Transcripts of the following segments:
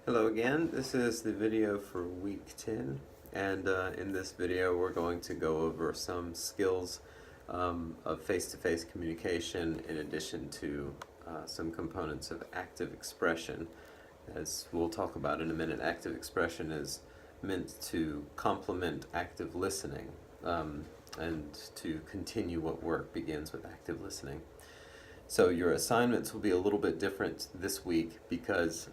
Hello again, this is the video for week 10, and in this video we're going to go over some skills of face-to-face communication in addition to some components of active expression. As we'll talk about in a minute, active expression is meant to complement active listening and to continue what work begins with active listening. So your assignments will be a little bit different this week because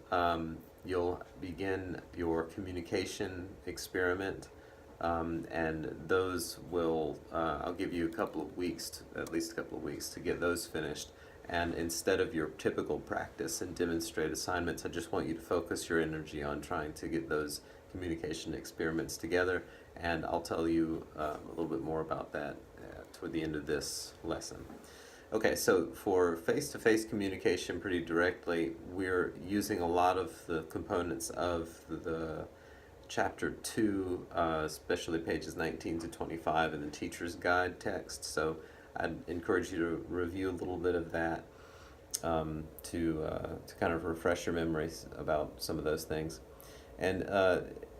you'll begin your communication experiment, and those will, I'll give you a couple of weeks, at least a couple of weeks to get those finished. And instead of your typical practice and demonstrate assignments, I just want you to focus your energy on trying to get those communication experiments together, and I'll tell you a little bit more about that toward the end of this lesson. Okay, so for face-to-face communication pretty directly, we're using a lot of the components of the Chapter 2, especially pages 19 to 25 in the teacher's guide text. So I'd encourage you to review a little bit of that to kind of refresh your memories about some of those things. And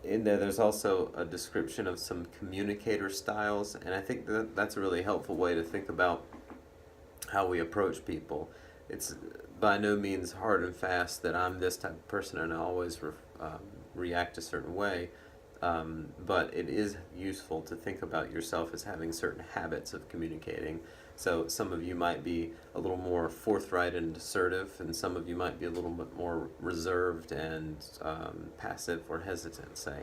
in there's also a description of some communicator styles, and I think that's a really helpful way to think about how we approach people. It's by no means hard and fast that I'm this type of person and I always react a certain way, but it is useful to think about yourself as having certain habits of communicating. So some of you might be a little more forthright and assertive, and some of you might be a little bit more reserved and passive or hesitant, say.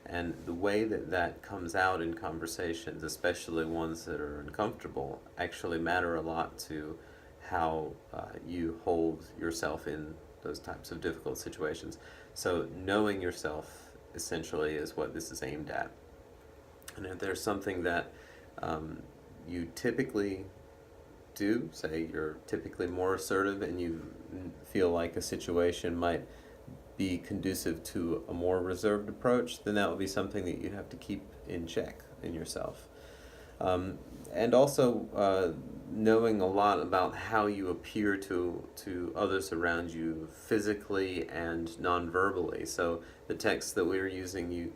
And the way that that comes out in conversations, especially ones that are uncomfortable, actually matter a lot to how you hold yourself in those types of difficult situations. So knowing yourself essentially is what this is aimed at. And if there's something that you typically do, say you're typically more assertive and you feel like a situation might be conducive to a more reserved approach, then that will be something that you have to keep in check in yourself. And also knowing a lot about how you appear to others around you physically and non-verbally. So the text that we're using, you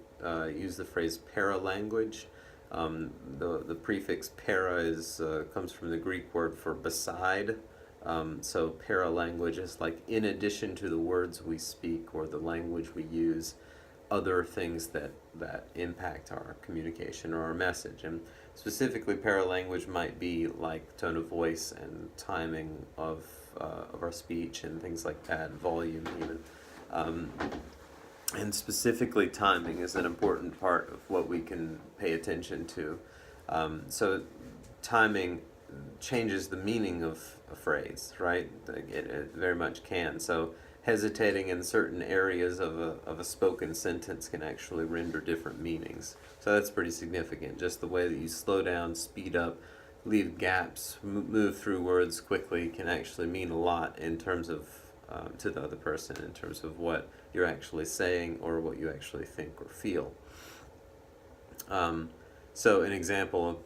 use the phrase paralanguage. The prefix para comes from the Greek word for beside. So paralanguage is like in addition to the words we speak or the language we use, other things that impact our communication or our message. And specifically paralanguage might be like tone of voice and timing of our speech and things like that, volume even. And specifically timing is an important part of what we can pay attention to. So timing changes the meaning of a phrase, right? It very much can. So hesitating in certain areas of a spoken sentence can actually render different meanings. So that's pretty significant. Just the way that you slow down, speed up, leave gaps, move through words quickly can actually mean a lot in terms of to the other person, in terms of what you're actually saying or what you actually think or feel. So an example,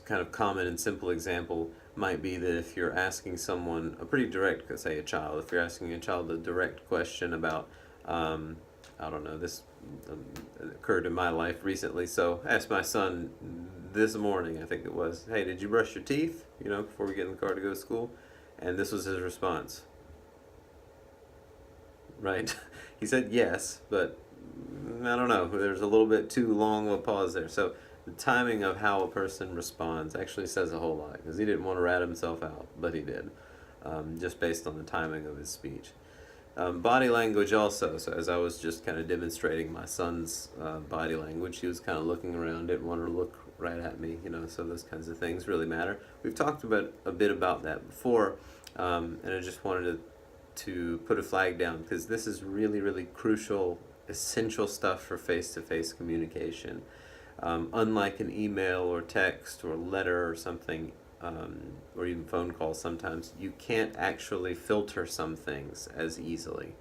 kind of common and simple example, might be that if you're asking someone a pretty direct, say a child, if you're asking a child a direct question about, I don't know, this occurred in my life recently, so I asked my son this morning, I think it was, hey, did you brush your teeth, before we get in the car to go to school? And this was his response, right? He said yes, but I don't know, there's a little bit too long of a pause there. So the timing of how a person responds actually says a whole lot, because he didn't want to rat himself out, but he did, just based on the timing of his speech. Body language also, so as I was just kind of demonstrating my son's body language, he was kind of looking around, didn't want to look right at me, so those kinds of things really matter. We've talked about a bit about that before, and I just wanted to put a flag down, because this is really, really crucial, essential stuff for face-to-face communication. Unlike an email or text or letter or something, or even phone calls sometimes, you can't actually filter some things as easily.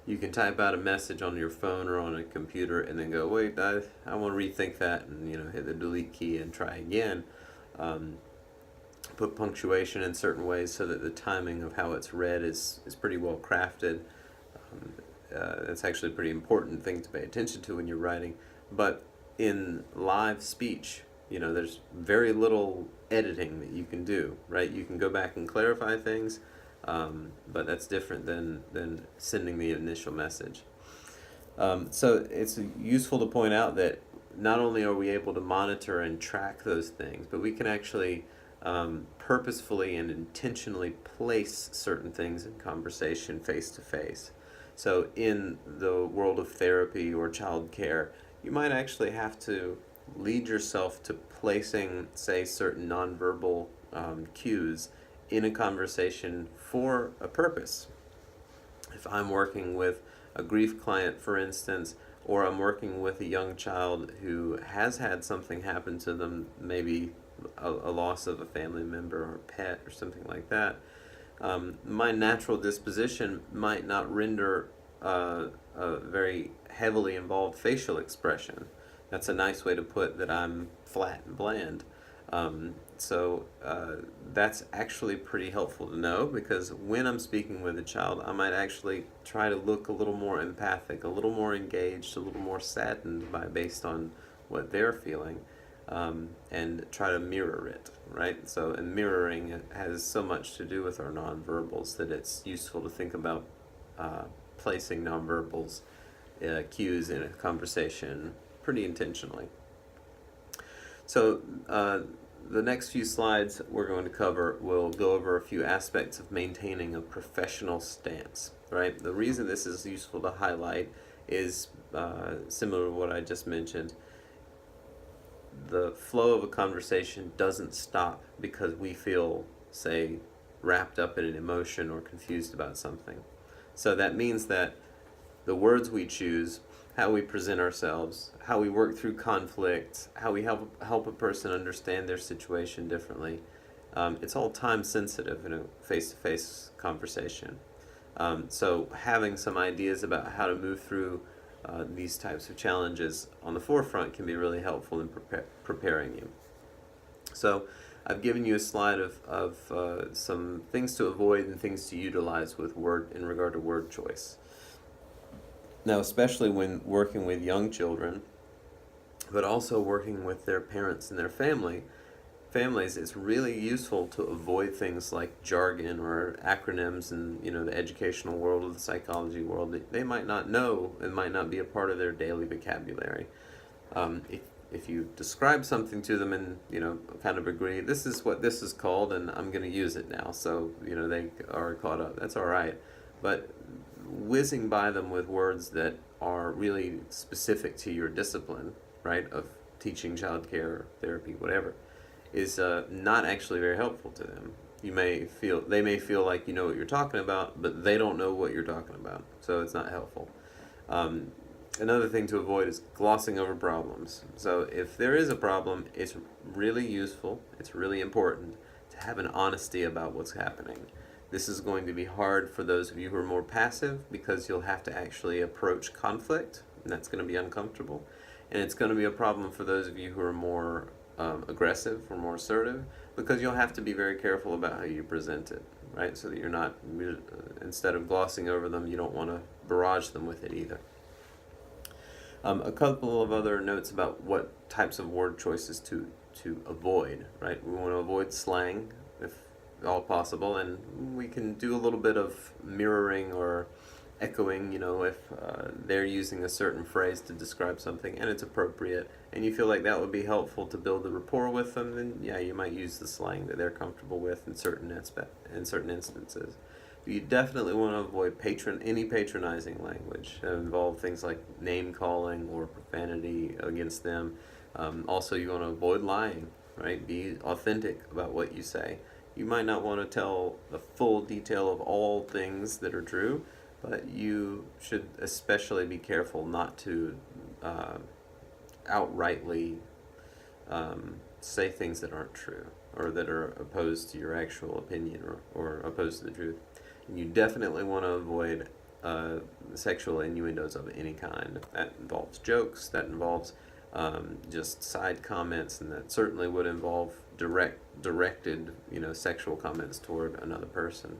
You can type out a message on your phone or on a computer and then go, wait, I want to rethink that, and hit the delete key and try again. Put punctuation in certain ways so that the timing of how it's read is pretty well crafted. it's actually a pretty important thing to pay attention to when you're writing. But in live speech, there's very little editing that you can do, right? You can go back and clarify things, but that's different than sending the initial message. So it's useful to point out that not only are we able to monitor and track those things, but we can actually purposefully and intentionally place certain things in conversation face to face. So in the world of therapy or child care, you might actually have to lead yourself to placing, say, certain nonverbal cues in a conversation for a purpose. If I'm working with a grief client, for instance, or I'm working with a young child who has had something happen to them, maybe a loss of a family member or a pet or something like that, my natural disposition might not render a very heavily involved facial expression. That's a nice way to put that I'm flat and bland. So that's actually pretty helpful to know, because when I'm speaking with a child, I might actually try to look a little more empathic, a little more engaged, a little more saddened based on what they're feeling, and try to mirror it, right? So, and mirroring has so much to do with our nonverbals that it's useful to think about placing nonverbals cues in a conversation pretty intentionally. So the next few slides we're going to cover will go over a few aspects of maintaining a professional stance, right? The reason this is useful to highlight is similar to what I just mentioned. The flow of a conversation doesn't stop because we feel, say, wrapped up in an emotion or confused about something. So that means that the words we choose, how we present ourselves, how we work through conflict, how we help a person understand their situation differently, it's all time sensitive in a face-to-face conversation. So having some ideas about how to move through these types of challenges on the forefront can be really helpful in preparing you. So I've given you a slide of some things to avoid and things to utilize with in regard to word choice. Now, especially when working with young children, but also working with their parents and their families, it's really useful to avoid things like jargon or acronyms in the educational world or the psychology world that they might not know and might not be a part of their daily vocabulary. If you describe something to them and kind of agree, this is what this is called and I'm going to use it now, so they are caught up, that's all right. But whizzing by them with words that are really specific to your discipline, right, of teaching, childcare, therapy, whatever, is not actually very helpful to them. They may feel like you know what you're talking about, but they don't know what you're talking about, so it's not helpful. Another thing to avoid is glossing over problems. So if there is a problem, it's really useful, it's really important to have an honesty about what's happening. This is going to be hard for those of you who are more passive because you'll have to actually approach conflict, and that's going to be uncomfortable. And it's going to be a problem for those of you who are more aggressive or more assertive, because you'll have to be very careful about how you present it, right? So that you're not, instead of glossing over them, you don't want to barrage them with it either. A couple of other notes about what types of word choices to avoid, right? We want to avoid slang if all possible, and we can do a little bit of mirroring or echoing, if they're using a certain phrase to describe something and it's appropriate and you feel like that would be helpful to build a rapport with them, then yeah, you might use the slang that they're comfortable with in certain instances. You definitely want to avoid any patronizing language that involve things like name calling or profanity against them. Also, you want to avoid lying, right? Be authentic about what you say. You might not want to tell the full detail of all things that are true, but you should especially be careful not to outrightly say things that aren't true or that are opposed to your actual opinion or opposed to the truth. And you definitely want to avoid sexual innuendos of any kind. That involves jokes, that involves just side comments, and that certainly would involve directed, sexual comments toward another person.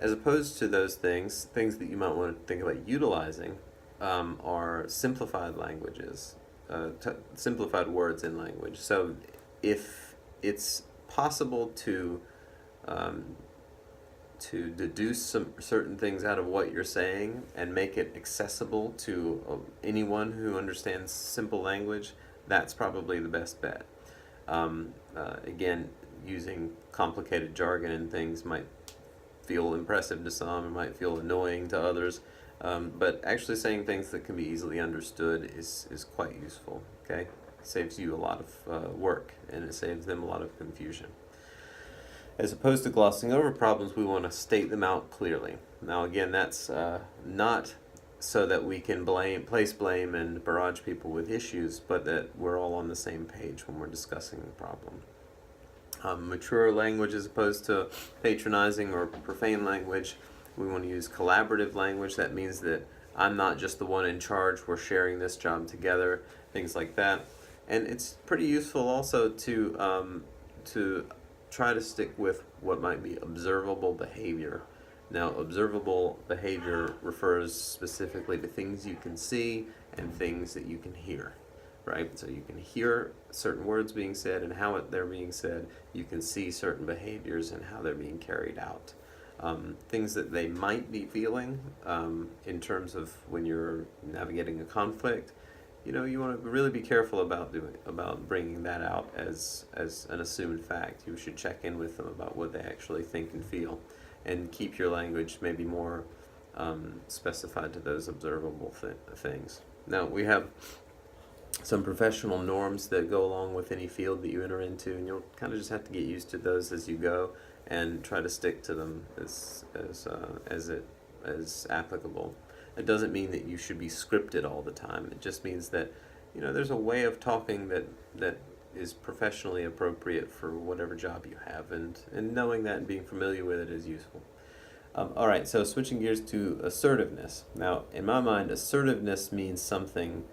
As opposed to those things that you might want to think about utilizing are simplified languages, simplified words in language. So if it's possible um, to deduce some certain things out of what you're saying and make it accessible to anyone who understands simple language, that's probably the best bet. Again, using complicated jargon and things might feel impressive to some, it might feel annoying to others, but actually saying things that can be easily understood is quite useful, okay? It saves you a lot of work, and it saves them a lot of confusion. As opposed to glossing over problems, we want to state them out clearly. Now again, that's not so that we can place blame and barrage people with issues, but that we're all on the same page when we're discussing the problem. Mature language as opposed to patronizing or profane language. We want to use collaborative language. That means that I'm not just the one in charge, we're sharing this job together, things like that. And it's pretty useful also to try to stick with what might be observable behavior. Now, observable behavior refers specifically to things you can see and things that you can hear, right? So you can hear certain words being said and how they're being said. You can see certain behaviors and how they're being carried out. Things that they might be feeling in terms of when you're navigating a conflict. You know, you want to really be careful about bringing that out as an assumed fact. You should check in with them about what they actually think and feel, and keep your language maybe more specified to those observable things. Now, we have some professional norms that go along with any field that you enter into, and you'll kind of just have to get used to those as you go and try to stick to them as applicable. It doesn't mean that you should be scripted all the time. It just means that, you know, there's a way of talking that is professionally appropriate for whatever job you have, and knowing that and being familiar with it is useful. All right, so switching gears to assertiveness. Now, in my mind, assertiveness means something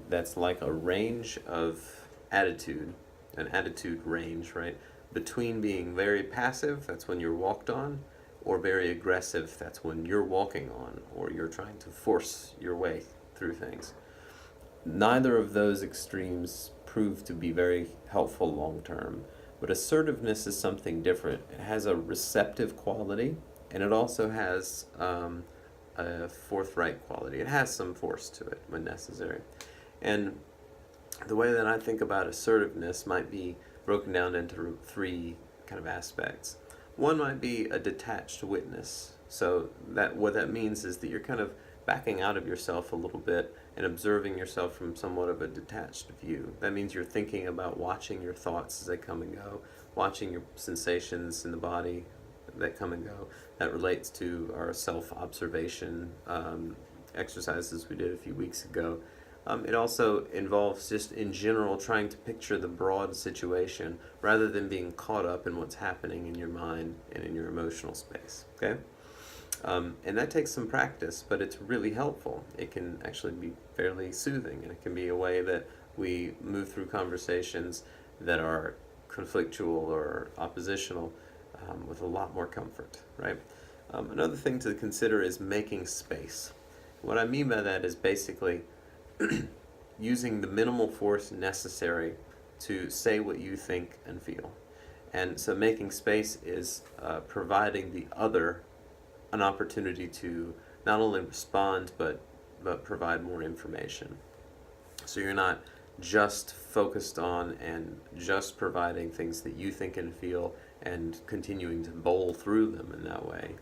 that's like a range of attitude, an attitude range, right? Between being very passive, that's when you're walked on, or very aggressive, that's when you're walking on, or you're trying to force your way through things. Neither of those extremes prove to be very helpful long term, but assertiveness is something different. It has a receptive quality, and it also has a forthright quality. It has some force to it when necessary. And the way that I think about assertiveness might be broken down into three kind of aspects. One might be a detached witness. So what that means is that you're kind of backing out of yourself a little bit and observing yourself from somewhat of a detached view. That means you're thinking about watching your thoughts as they come and go, watching your sensations in the body that come and go. That relates to our self-observation exercises we did a few weeks ago. It also involves just in general trying to picture the broad situation rather than being caught up in what's happening in your mind and in your emotional space, okay? And that takes some practice, but it's really helpful. It can actually be fairly soothing, and it can be a way that we move through conversations that are conflictual or oppositional with a lot more comfort, right? Another thing to consider is making space. What I mean by that is basically using the minimal force necessary to say what you think and feel. And so making space is providing the other an opportunity to not only respond but provide more information. So you're not just focused on and just providing things that you think and feel and continuing to bowl through them in that way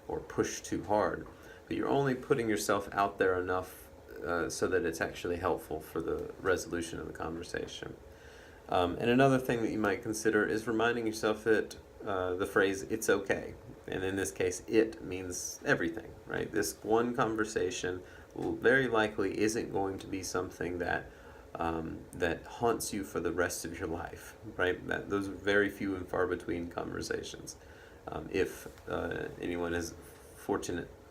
or push too hard, but you're only putting yourself out there enough so that it's actually helpful for the resolution of the conversation. And another thing that you might consider is reminding yourself that the phrase, it's okay. And in this case, it means everything, right? This one conversation very likely isn't going to be something that haunts you for the rest of your life, right? Those are very few and far between conversations. If anyone is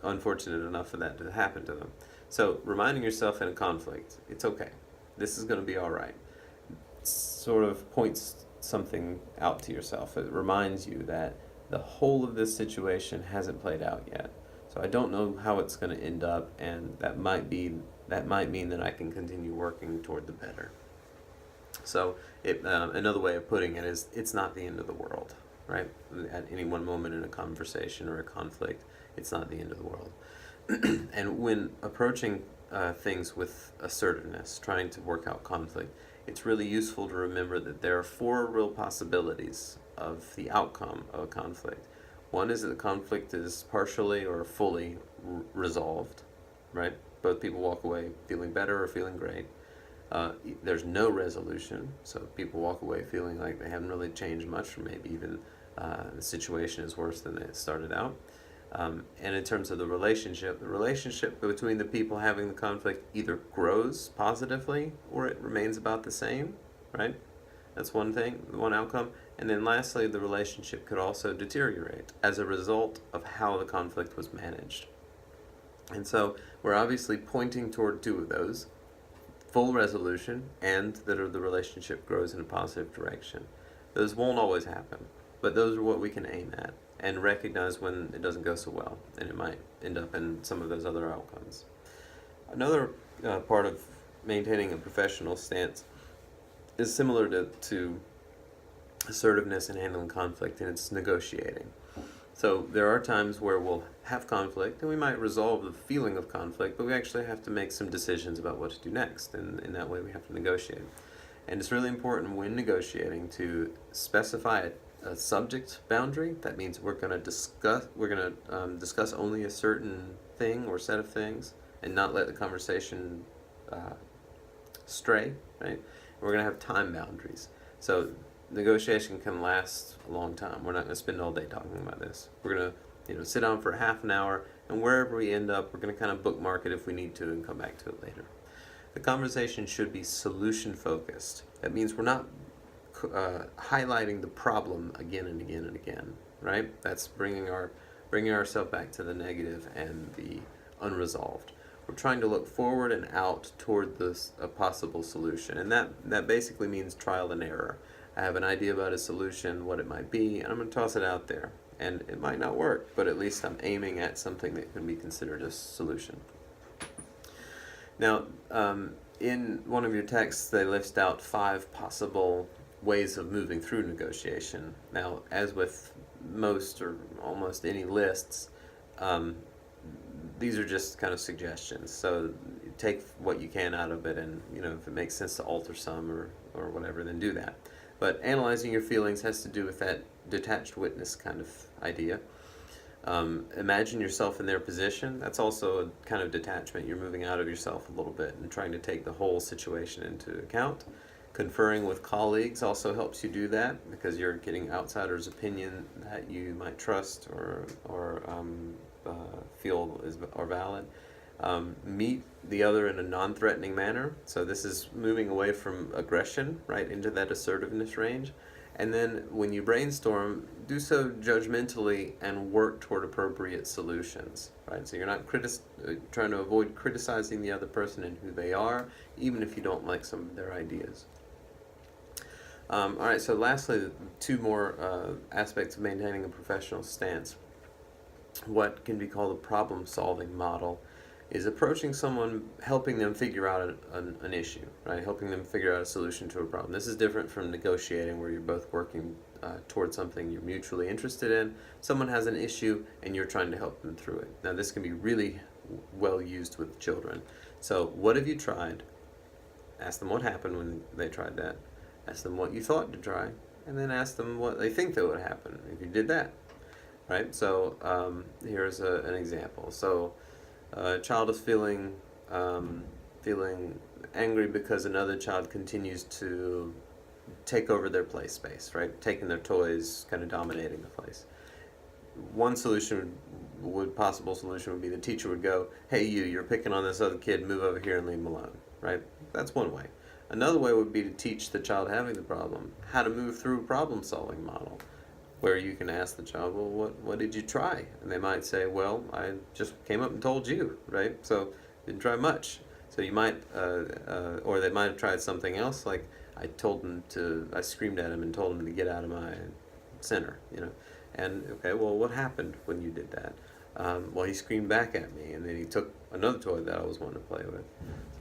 unfortunate enough for that to happen to them. So reminding yourself in a conflict, it's okay. This is going to be all right. Sort of points something out to yourself. It reminds you that the whole of this situation hasn't played out yet. So I don't know how it's going to end up, and that might mean that I can continue working toward the better. So another way of putting it is, it's not the end of the world, right? At any one moment in a conversation or a conflict, it's not the end of the world. And when approaching things with assertiveness, trying to work out conflict, it's really useful to remember that there are 4 real possibilities of the outcome of a conflict. One is that the conflict is partially or fully resolved, right? Both people walk away feeling better or feeling great. There's no resolution, so people walk away feeling like they haven't really changed much, or maybe even the situation is worse than it started out. And in terms of the relationship between the people having the conflict either grows positively or it remains about the same, right? That's one thing, one outcome. And then lastly, the relationship could also deteriorate as a result of how the conflict was managed. And so we're obviously pointing toward 2 of those: full resolution and that the relationship grows in a positive direction. Those won't always happen, but those are what we can aim at and recognize when it doesn't go so well, and it might end up in some of those other outcomes. Another part of maintaining a professional stance is similar to assertiveness and handling conflict, and it's negotiating. So there are times where we'll have conflict, and we might resolve the feeling of conflict, but we actually have to make some decisions about what to do next, and in that way we have to negotiate. And it's really important when negotiating to specify a subject boundary. That means we're going to discuss only a certain thing or set of things, and not let the conversation stray, right? We're going to have time boundaries. So negotiation can last a long time. We're not going to spend all day talking about this. We're going to sit down for half an hour, and wherever we end up, we're going to kind of bookmark it if we need to and come back to it later. The conversation should be solution focused. That means we're not highlighting the problem again and again and again, right? That's bringing ourselves back to the negative and the unresolved. We're trying to look forward and out toward a possible solution, and that basically means trial and error. I have an idea about a solution, what it might be, and I'm going to toss it out there. And it might not work, but at least I'm aiming at something that can be considered a solution. Now, in one of your texts, they list out 5 possible ways of moving through negotiation. Now, as with most or almost any lists, these are just kind of suggestions. So take what you can out of it, and if it makes sense to alter some or whatever, then do that. But analyzing your feelings has to do with that detached witness kind of idea. Imagine yourself in their position. That's also a kind of detachment. You're moving out of yourself a little bit and trying to take the whole situation into account. Conferring with colleagues also helps you do that, because you're getting outsiders' opinion that you might trust or feel are valid. Meet the other in a non-threatening manner. So this is moving away from aggression, right, into that assertiveness range. And then when you brainstorm, do so judgmentally and work toward appropriate solutions, right? So you're not trying to avoid criticizing the other person and who they are, even if you don't like some of their ideas. All right, so lastly, 2 more aspects of maintaining a professional stance. What can be called a problem-solving model is approaching someone, helping them figure out an issue, right? Helping them figure out a solution to a problem. This is different from negotiating, where you're both working towards something you're mutually interested in. Someone has an issue, and you're trying to help them through it. Now, this can be really well used with children. So, what have you tried? Ask them what happened when they tried that. Ask them what you thought to try, and then ask them what they think that would happen if you did that, right? So, here's an example. So, a child is feeling angry because another child continues to take over their play space, right? Taking their toys, kind of dominating the place. One possible solution would be the teacher would go, "Hey, you're picking on this other kid, move over here and leave him alone," right? That's one way. Another way would be to teach the child having the problem how to move through a problem-solving model, where you can ask the child, well, what did you try? And they might say, well, I just came up and told you, right? So didn't try much. So you might, or they might have tried something else, like I screamed at him and told him to get out of my center, And okay, well, what happened when you did that? Well, he screamed back at me, and then he took another toy that I was wanting to play with.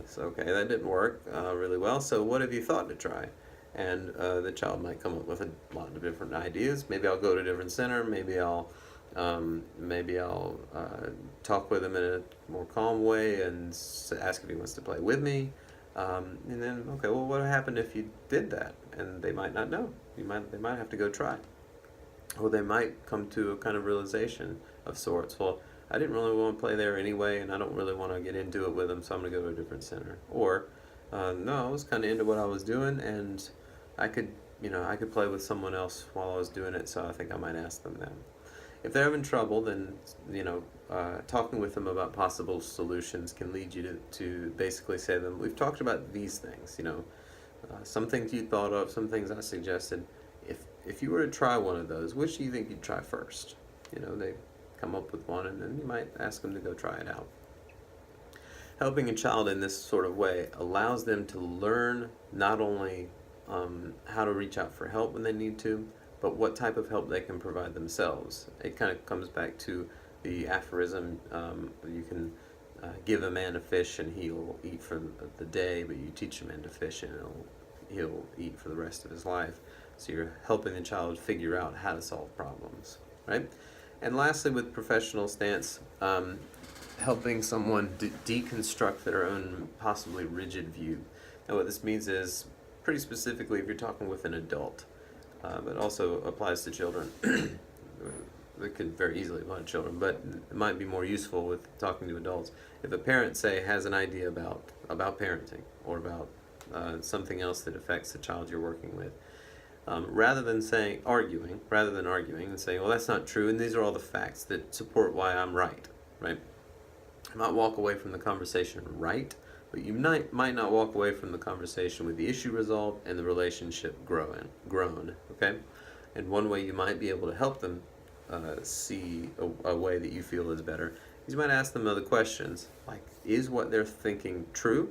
So okay, that didn't work really well. So what have you thought to try? And the child might come up with a lot of different ideas. Maybe I'll go to a different center. Maybe I'll talk with him in a more calm way and ask if he wants to play with me. And then, okay, well, what happened if you did that? And they might not know. They might have to go try. Or they might come to a kind of realization of sorts. Well, I didn't really want to play there anyway, and I don't really want to get into it with them, so I'm going to go to a different center. Or, no, I was kind of into what I was doing, and I could play with someone else while I was doing it, so I think I might ask them that. If they're having trouble, then, talking with them about possible solutions can lead you to basically say to them, we've talked about these things, some things you thought of, some things I suggested. If you were to try one of those, which do you think you'd try first? They come up with one, and then you might ask them to go try it out. Helping a child in this sort of way allows them to learn not only how to reach out for help when they need to, but what type of help they can provide themselves. It kind of comes back to the aphorism, you can give a man a fish and he'll eat for the day, but you teach a man to fish and he'll eat for the rest of his life. So you're helping the child figure out how to solve problems, right? And lastly, with professional stance, helping someone deconstruct their own possibly rigid view. Now what this means is, pretty specifically, if you're talking with an adult, but also applies to children. It could very easily apply to children, but it might be more useful with talking to adults. If a parent, say, has an idea about parenting or about something else that affects the child you're working with, rather than arguing and saying, well, that's not true, and these are all the facts that support why I'm right? You might walk away from the conversation right, but you might not walk away from the conversation with the issue resolved and the relationship grown, okay? And one way you might be able to help them see a way that you feel is better is you might ask them other questions, like, is what they're thinking true?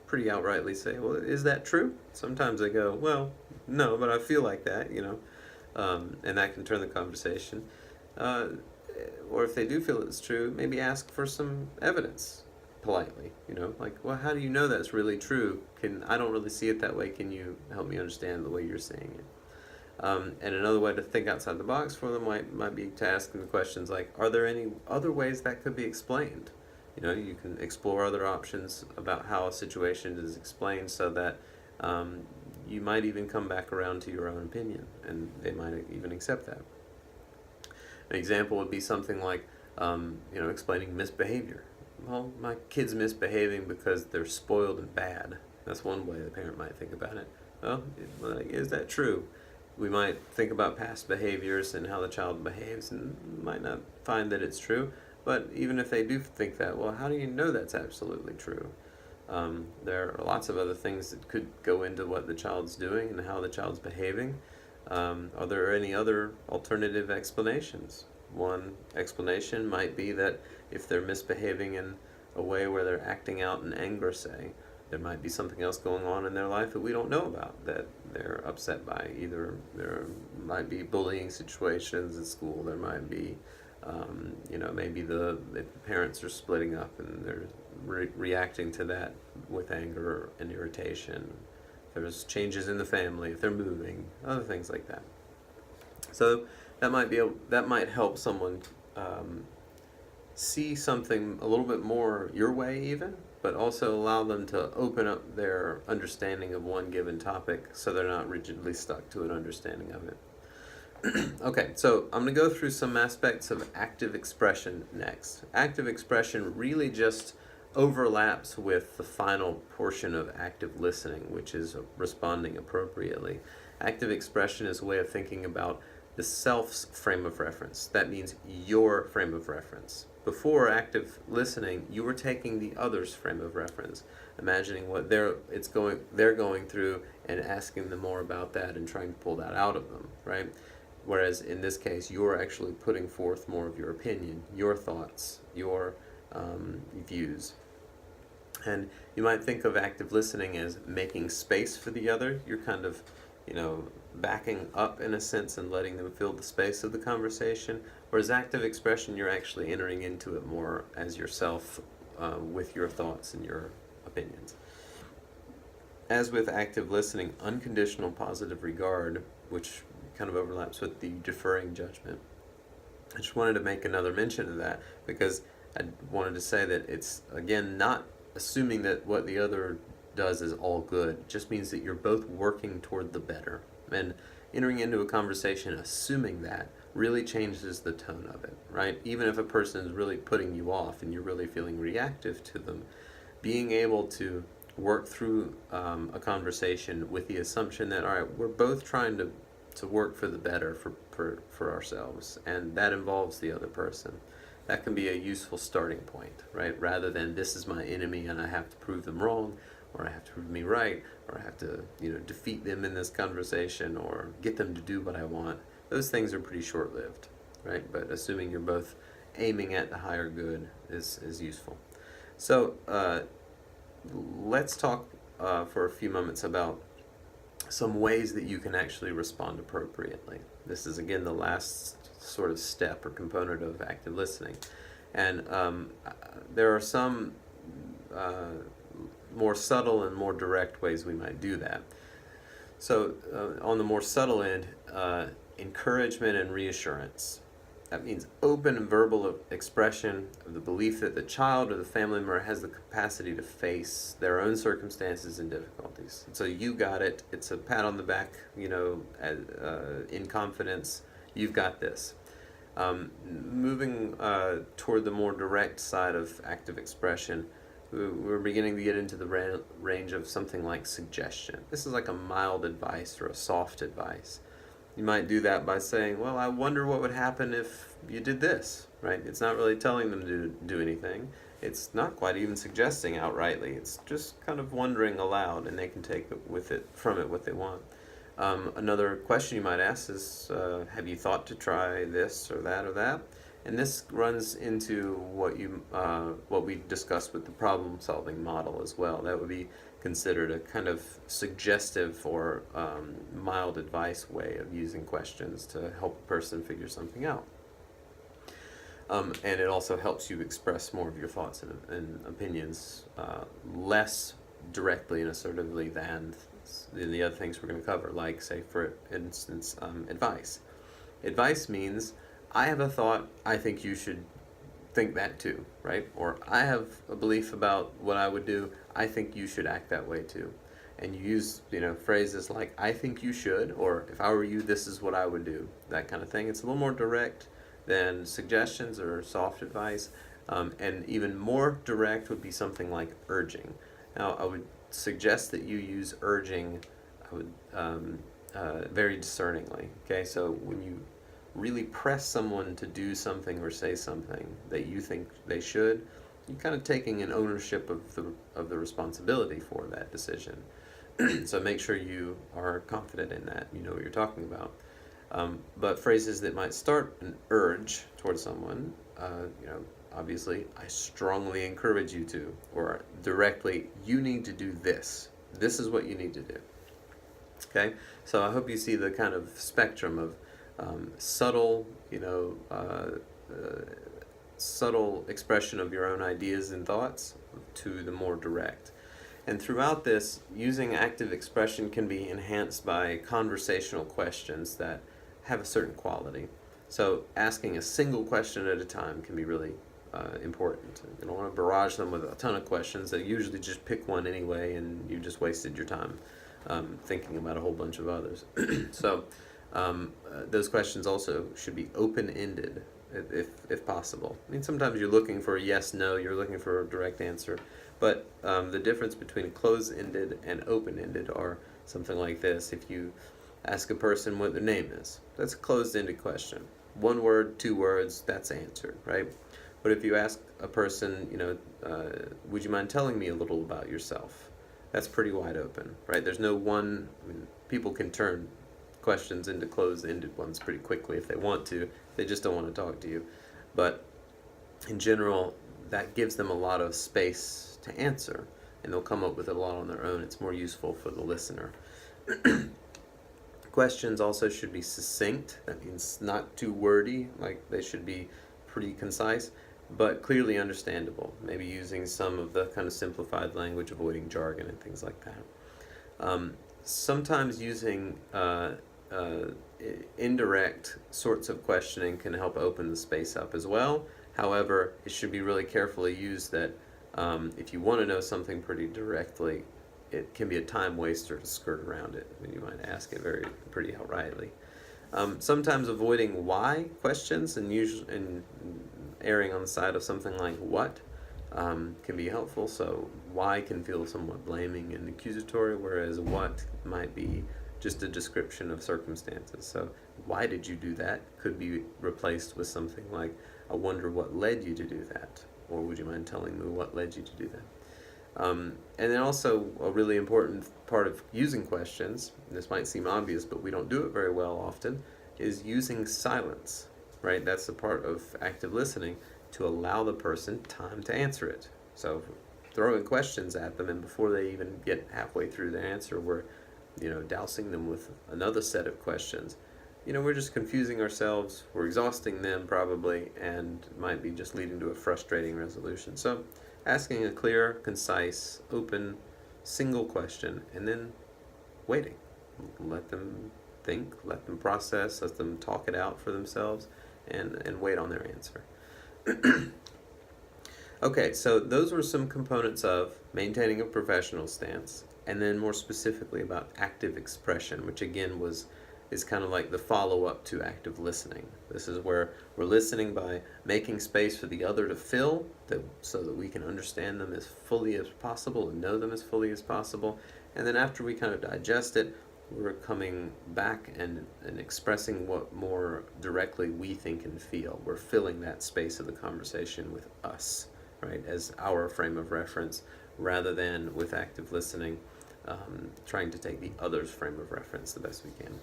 Pretty outrightly say, well, is that true? Sometimes they go, well, no, but I feel like that, and that can turn the conversation. Or if they do feel it's true, maybe ask for some evidence politely, like, well, how do you know that's really true? I don't really see it that way. Can you help me understand the way you're seeing it? And another way to think outside the box for them might be to ask them questions like, are there any other ways that could be explained? You can explore other options about how a situation is explained so that you might even come back around to your own opinion, and they might even accept that. An example would be something like, explaining misbehavior. Well, my kid's misbehaving because they're spoiled and bad. That's one way the parent might think about it. Well, is that true? We might think about past behaviors and how the child behaves and might not find that it's true. But even if they do think that, well, how do you know that's absolutely true? There are lots of other things that could go into what the child's doing and how the child's behaving. Are there any other alternative explanations? One explanation might be that if they're misbehaving in a way where they're acting out in anger, say, there might be something else going on in their life that we don't know about that they're upset by. Either there might be bullying situations at school, there might be, maybe the parents are splitting up and they're reacting to that with anger and irritation. There's changes in the family, if they're moving, other things like that. So that might help someone see something a little bit more your way even, but also allow them to open up their understanding of one given topic so they're not rigidly stuck to an understanding of it. Okay, so I'm going to go through some aspects of active expression next. Active expression really just overlaps with the final portion of active listening, which is responding appropriately. Active expression is a way of thinking about the self's frame of reference. That means your frame of reference. Before active listening, you were taking the other's frame of reference, imagining what they're going through and asking them more about that and trying to pull that out of them, right? Whereas in this case, you're actually putting forth more of your opinion, your thoughts, your views. And you might think of active listening as making space for the other. You're kind of backing up in a sense and letting them fill the space of the conversation, whereas active expression, you're actually entering into it more as yourself with your thoughts and your opinions. As with active listening, unconditional positive regard, which kind of overlaps with the deferring judgment, I just wanted to make another mention of that because I wanted to say that it's, again, not assuming that what the other does is all good. It just means that you're both working toward the better. And entering into a conversation assuming that really changes the tone of it, right? Even if a person is really putting you off and you're really feeling reactive to them, being able to work through a conversation with the assumption that, all right, we're both trying to work for the better for ourselves, and that involves the other person. That can be a useful starting point, right? Rather than this is my enemy and I have to prove them wrong, or I have to prove me right, or I have to defeat them in this conversation or get them to do what I want. Those things are pretty short-lived, right? But assuming you're both aiming at the higher good is useful. So let's talk for a few moments about some ways that you can actually respond appropriately. This is, again, the last sort of step or component of active listening. And there are some more subtle and more direct ways we might do that. So on the more subtle end, encouragement and reassurance. That means open and verbal expression of the belief that the child or the family member has the capacity to face their own circumstances and difficulties. So you got it. It's a pat on the back, in confidence. You've got this. Moving toward the more direct side of active expression, we're beginning to get into the range of something like suggestion. This is like a mild advice or a soft advice. You might do that by saying, well, I wonder what would happen if you did this, right? It's not really telling them to do anything. It's not quite even suggesting outrightly. It's just kind of wondering aloud, and they can take from it what they want. Another question you might ask is, have you thought to try this or that or that? And this runs into what we discussed with the problem-solving model as well. That would be considered a kind of suggestive or mild advice way of using questions to help a person figure something out. And it also helps you express more of your thoughts and opinions less directly and assertively than the other things we're going to cover, like, say, for instance, advice. Advice means, I have a thought, I think you should think that too, right? Or I have a belief about what I would do, I think you should act that way too. And you use, phrases like, I think you should, or if I were you, this is what I would do, that kind of thing. It's a little more direct than suggestions or soft advice. And even more direct would be something like urging. Now, I would suggest that you use urging very discerningly, okay? So when you really press someone to do something or say something that you think they should, you're kind of taking an ownership of the responsibility for that decision. So make sure you are confident in that, you know what you're talking about. But phrases that might start an urge towards someone, obviously, I strongly encourage you to, or directly, you need to do this. This is what you need to do. Okay? So I hope you see the kind of spectrum of subtle, subtle expression of your own ideas and thoughts to the more direct. And throughout this, using active expression can be enhanced by conversational questions that have a certain quality. So asking a single question at a time can be really important. You don't want to barrage them with a ton of questions. They usually just pick one anyway, and you just wasted your time thinking about a whole bunch of others. So those questions also should be open-ended if possible. I mean, sometimes you're looking for a yes, no, you're looking for a direct answer. But the difference between closed-ended and open-ended are something like this. If you ask a person what their name is, that's a closed-ended question. 1 word, 2 words, that's answered, right? But if you ask a person, would you mind telling me a little about yourself? That's pretty wide open, right? There's no one, people can turn questions into closed-ended ones pretty quickly if they want to. They just don't want to talk to you. But in general, that gives them a lot of space to answer, and they'll come up with it a lot on their own. It's more useful for the listener. Questions also should be succinct. That means not too wordy, like they should be pretty concise, but clearly understandable. Maybe using some of the kind of simplified language, avoiding jargon and things like that. Sometimes using indirect sorts of questioning can help open the space up as well. However, it should be really carefully used that if you want to know something pretty directly, it can be a time waster to skirt around it. I mean, you might ask it pretty outrightly. Sometimes avoiding why questions and erring on the side of something like what can be helpful. So why can feel somewhat blaming and accusatory, whereas what might be just a description of circumstances. So why did you do that could be replaced with something like, I wonder what led you to do that, or would you mind telling me what led you to do that? And then also a really important part of using questions, this might seem obvious, but we don't do it very well often, is using silence, right? That's the part of active listening, to allow the person time to answer it. So throwing questions at them, and before they even get halfway through the answer, we're dousing them with another set of questions. We're just confusing ourselves, we're exhausting them probably, and might be just leading to a frustrating resolution. So asking a clear, concise, open, single question, and then waiting. Let them think, let them process, let them talk it out for themselves, and wait on their answer. Okay, so those were some components of maintaining a professional stance, and then more specifically about active expression, which again is kind of like the follow-up to active listening. This is where we're listening by making space for the other to fill, so that we can understand them as fully as possible and know them as fully as possible. And then after we kind of digest it, we're coming back and expressing what more directly we think and feel. We're filling that space of the conversation with us, right, as our frame of reference, rather than with active listening, trying to take the other's frame of reference the best we can.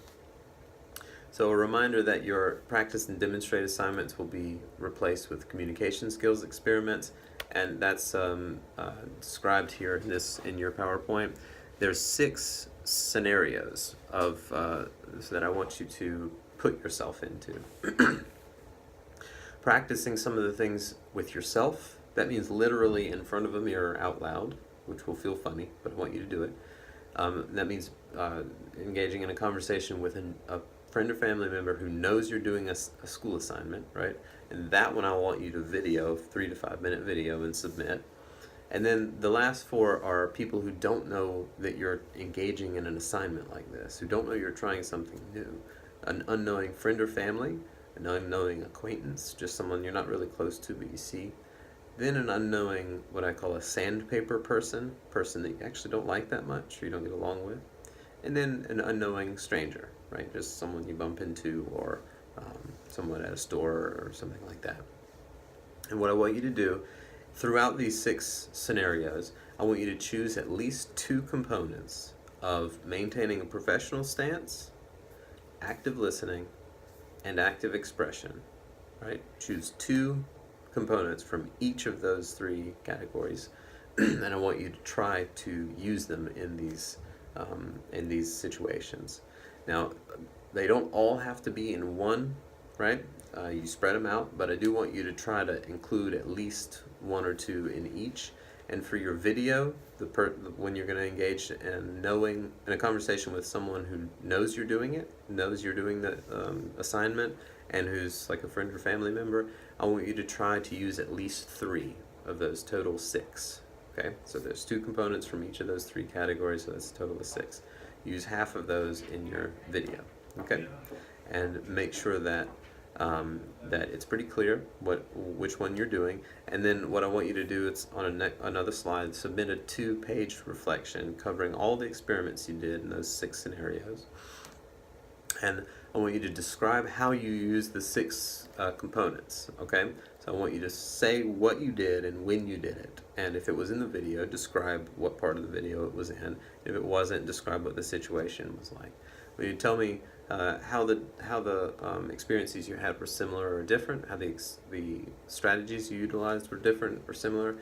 So a reminder that your practice and demonstrate assignments will be replaced with communication skills experiments, and that's described here in your PowerPoint. There's 6 scenarios that I want you to put yourself into. Practicing some of the things with yourself. That means literally in front of a mirror out loud, which will feel funny, but I want you to do it. That means engaging in a conversation with a friend or family member who knows you're doing a school assignment, right? And that one I want you to video, 3 to 5 minute video, and submit. And then the last 4 are people who don't know that you're engaging in an assignment like this, who don't know you're trying something new. An unknowing friend or family, an unknowing acquaintance, just someone you're not really close to but you see. Then an unknowing, what I call a sandpaper person that you actually don't like that much or you don't get along with. And then an unknowing stranger, right? Just someone you bump into, or someone at a store or something like that. And what I want you to do throughout these 6 scenarios, I want you to choose at least 2 components of maintaining a professional stance, active listening, and active expression, right? Choose 2 components from each of those 3 categories, and I want you to try to use them in these situations. Now, they don't all have to be in one, right? You spread them out, but I do want you to try to include at least 1 or 2 in each. And for your video, when you're going to engage in a conversation with someone who knows you're doing it, knows you're doing the assignment, and who's like a friend or family member, I want you to try to use at least 3 of those total 6. Okay, so there's 2 components from each of those 3 categories, so that's a total of 6. Use half of those in your video, okay? And make sure that that it's pretty clear which one you're doing. And then what I want you to do, it's on another slide, submit a 2-page reflection covering all the experiments you did in those 6 scenarios. And I want you to describe how you use the 6 components, okay? So I want you to say what you did and when you did it. And if it was in the video, describe what part of the video it was in. If it wasn't, describe what the situation was like. Will you tell me how the experiences you had were similar or different? How the strategies you utilized were different or similar?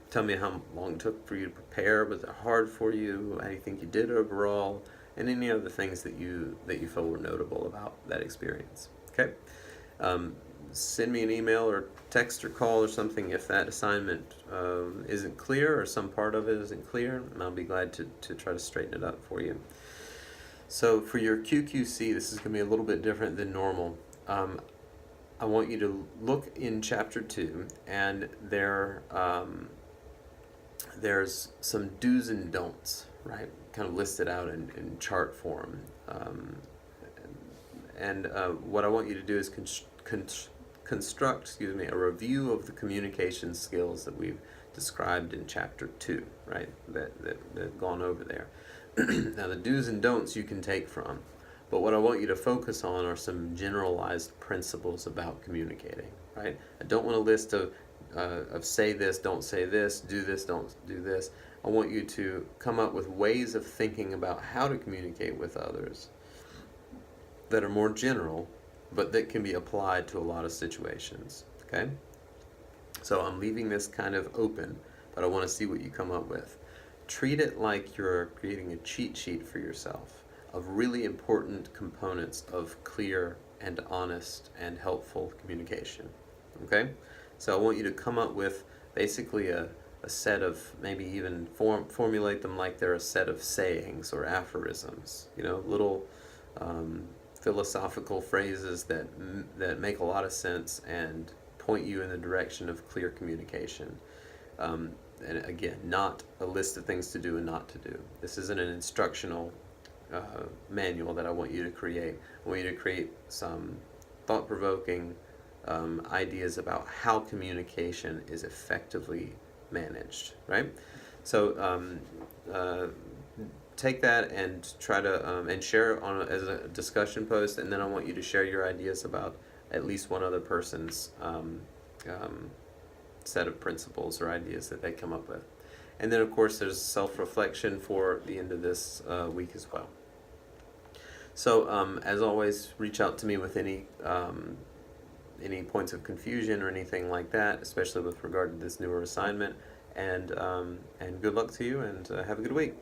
Tell me how long it took for you to prepare. Was it hard for you? How do you think you did overall? and any other things that you feel were notable about that experience. Okay. Send me an email or text or call or something if that assignment isn't clear or some part of it isn't clear, and I'll be glad to try to straighten it up for you. So for your QQC, this is going to be a little bit different than normal. I want you to look in Chapter 2, and there's some do's and don'ts, right? Kind of listed out in chart form. What I want you to do is construct, a review of the communication skills that we've described in Chapter 2, right? That gone over there. Now, the do's and don'ts you can take from, but what I want you to focus on are some generalized principles about communicating, right? I don't want a list of say this, don't say this, do this, don't do this. I want you to come up with ways of thinking about how to communicate with others that are more general, but that can be applied to a lot of situations, okay? So I'm leaving this kind of open, but I want to see what you come up with. Treat it like you're creating a cheat sheet for yourself of really important components of clear and honest and helpful communication, okay? So I want you to come up with basically a set of, maybe even formulate them like they're a set of sayings or aphorisms, little philosophical phrases that make a lot of sense and point you in the direction of clear communication. And again, not a list of things to do and not to do. This isn't an instructional manual that I want you to create. I want you to create some thought-provoking ideas about how communication is effectively managed, right? So take that and try to and share it as a discussion post, and then I want you to share your ideas about at least one other person's set of principles or ideas that they come up with. And then, of course, there's self-reflection for the end of this week as well. So, as always, reach out to me with any points of confusion or anything like that, especially with regard to this newer assignment. And good luck to you, and have a good week.